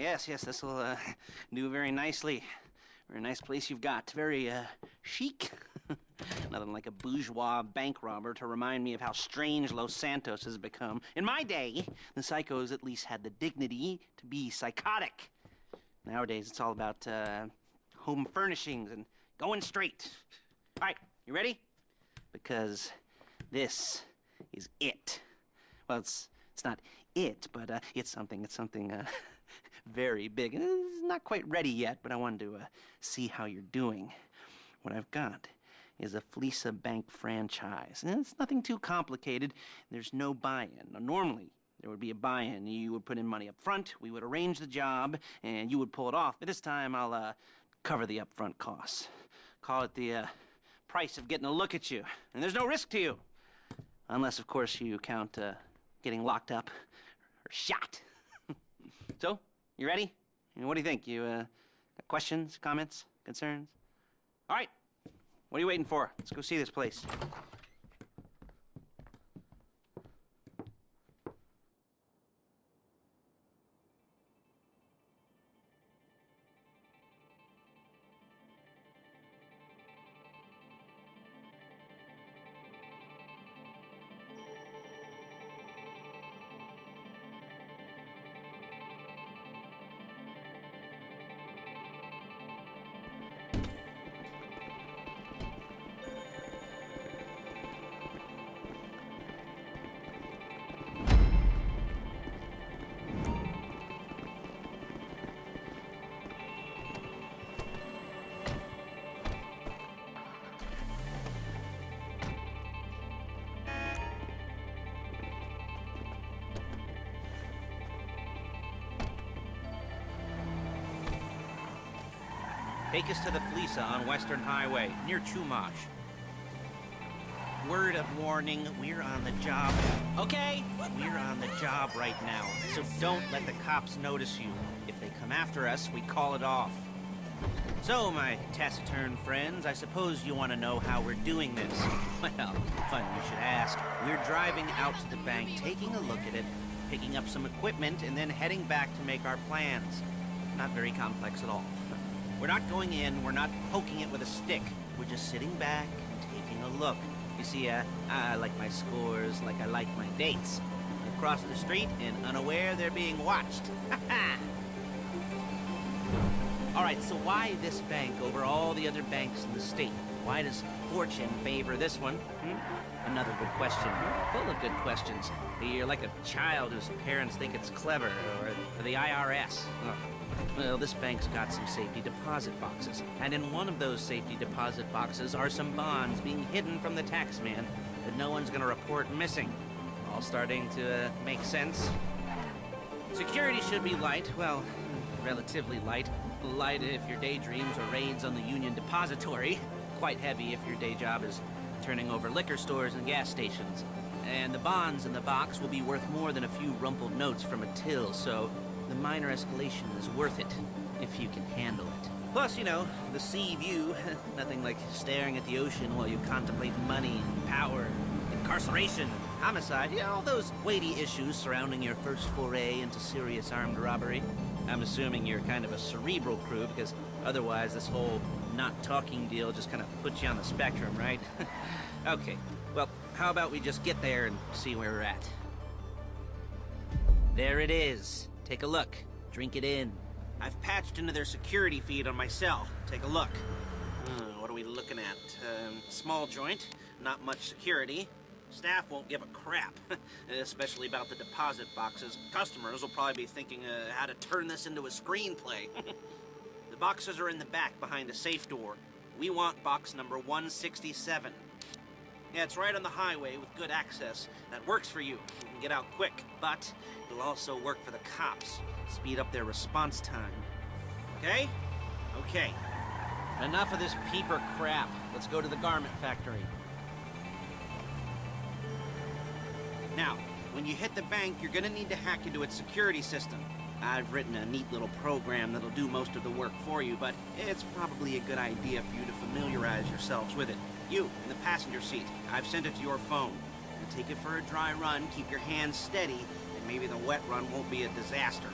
yes, this will do very nicely. Very nice place you've got. Very chic. Nothing like a bourgeois bank robber to remind me of how strange Los Santos has become. In my day, the psychos at least had the dignity to be psychotic. Nowadays, it's all about home furnishings and going straight. All right, you ready? Because this is it. Well, it's not it, but it's something very big. It's not quite ready yet, but I wanted to see how you're doing. What I've got is a Fleeca Bank franchise. And it's nothing too complicated. There's no buy-in. Now, normally, there would be a buy-in. You would put in money up front, we would arrange the job, and you would pull it off. But this time, I'll cover the upfront costs. Call it the price of getting a look at you. And there's no risk to you. Unless, of course, you count getting locked up or shot. So, you ready? What do you think? You got questions, comments, concerns? All right. What are you waiting for? Let's go see this place. Take us to the Fleeca on Western Highway, near Chumash. Word of warning, we're on the job. Okay? We're on the job right now, so don't let the cops notice you. If they come after us, we call it off. So, my taciturn friends, I suppose you want to know how we're doing this. Well, funny you should ask. We're driving out to the bank, taking a look at it, picking up some equipment, and then heading back to make our plans. Not very complex at all. We're not going in, we're not poking it with a stick. We're just sitting back and taking a look. You see, I like my scores like I like my dates. Across the street and unaware they're being watched. All right, so why this bank over all the other banks in the state? Why does fortune favor this one? Another good question. Full of good questions. You're like a child whose parents think it's clever, or the IRS. Well, this bank's got some safety deposit boxes, and in one of those safety deposit boxes are some bonds being hidden from the taxman that no one's gonna report missing. All starting to make sense. Security should be light, well, relatively light. Light if your daydreams are raids on the Union Depository. Quite heavy if your day job is turning over liquor stores and gas stations. And the bonds in the box will be worth more than a few rumpled notes from a till, so the minor escalation is worth it, if you can handle it. Plus, you know, the sea view, nothing like staring at the ocean while you contemplate money, power, incarceration, homicide, all those weighty issues surrounding your first foray into serious armed robbery. I'm assuming you're kind of a cerebral crew, because otherwise this whole not talking deal just kind of puts you on the spectrum, right? Okay, well, how about we just get there and see where we're at? There it is. Take a look. Drink it in. I've patched into their security feed on my cell. Take a look. What are we looking at? Small joint, not much security. Staff won't give a crap, especially about the deposit boxes. Customers will probably be thinking how to turn this into a screenplay. The boxes are in the back behind a safe door. We want box number 167. Yeah, it's right on the highway with good access. That works for you. You can get out quick, but it'll also work for the cops. Speed up their response time. Okay? Okay. Enough of this peeper crap. Let's go to the garment factory. Now, when you hit the bank, you're gonna need to hack into its security system. I've written a neat little program that'll do most of the work for you, but it's probably a good idea for you to familiarize yourselves with it. You, in the passenger seat, I've sent it to your phone. You take it for a dry run, keep your hands steady, and maybe the wet run won't be a disaster.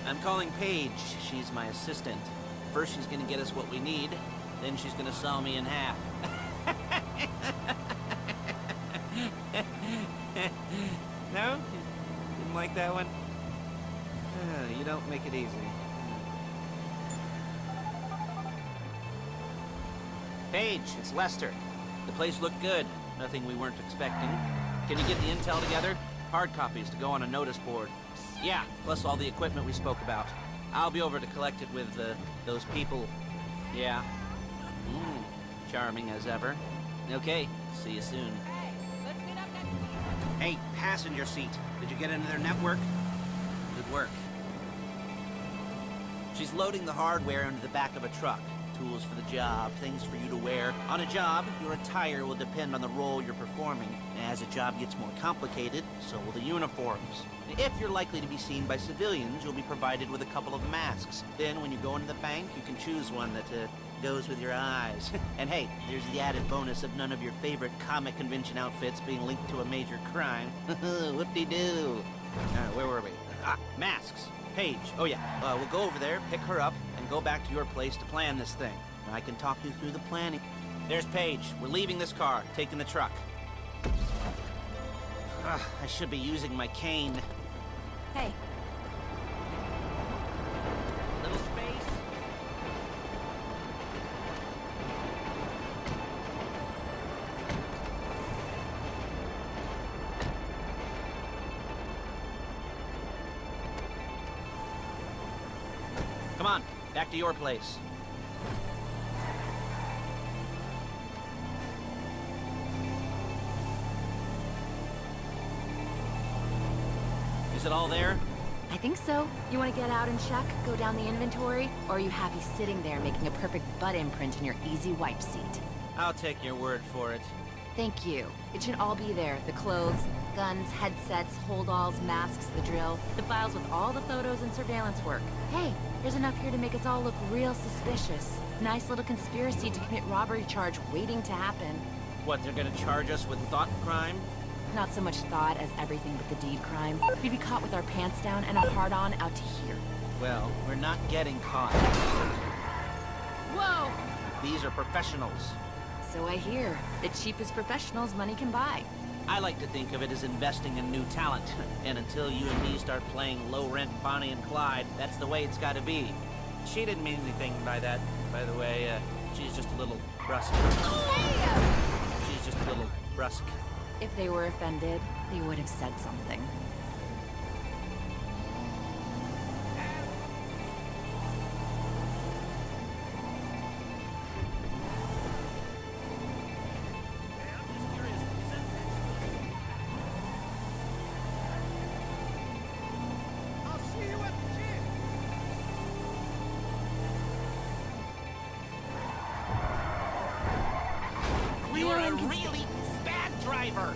I'm calling Paige. She's my assistant. First she's gonna get us what we need, then she's gonna saw me in half. No? Didn't like that one? You don't make it easy. Paige, it's Lester. The place looked good. Nothing we weren't expecting. Can you get the intel together? Hard copies to go on a notice board. Yeah, plus all the equipment we spoke about. I'll be over to collect it with, those people. Yeah. Charming as ever. Okay, see you soon. Hey, let's meet up next week. Hey, passenger seat. Did you get into their network? Good work. She's loading the hardware into the back of a truck. Tools for the job, things for you to wear. On a job, your attire will depend on the role you're performing. As a job gets more complicated, so will the uniforms. If you're likely to be seen by civilians, you'll be provided with a couple of masks. Then when you go into the bank, you can choose one that goes with your eyes. And hey, there's the added bonus of none of your favorite comic convention outfits being linked to a major crime. Whoop-de-doo. Where were we? Masks. Paige. Oh yeah, we'll go over there, pick her up, and go back to your place to plan this thing. I can talk you through the planning. There's Paige. We're leaving this car, taking the truck. I should be using my cane. Hey. Little space. Come on, back to your place. Is it all there? I think so. You want to get out and check, go down the inventory, or are you happy sitting there making a perfect butt imprint in your easy wipe seat? I'll take your word for it. Thank you. It should all be there. The clothes, guns, headsets, holdalls, masks, the drill, the files with all the photos and surveillance work. Hey, there's enough here to make us all look real suspicious. Nice little conspiracy to commit robbery charge waiting to happen. What, they're gonna charge us with thought crime? Not so much thought as everything but the deed crime. We'd be caught with our pants down and a hard-on out to here. Well, we're not getting caught. Whoa! These are professionals. So I hear. The cheapest professionals money can buy. I like to think of it as investing in new talent. And until you and me start playing low-rent Bonnie and Clyde, that's the way it's gotta be. She didn't mean anything by that, by the way. She's just a little brusque. She's just a little brusque. If they were offended, they would have said something. You are a really bad driver.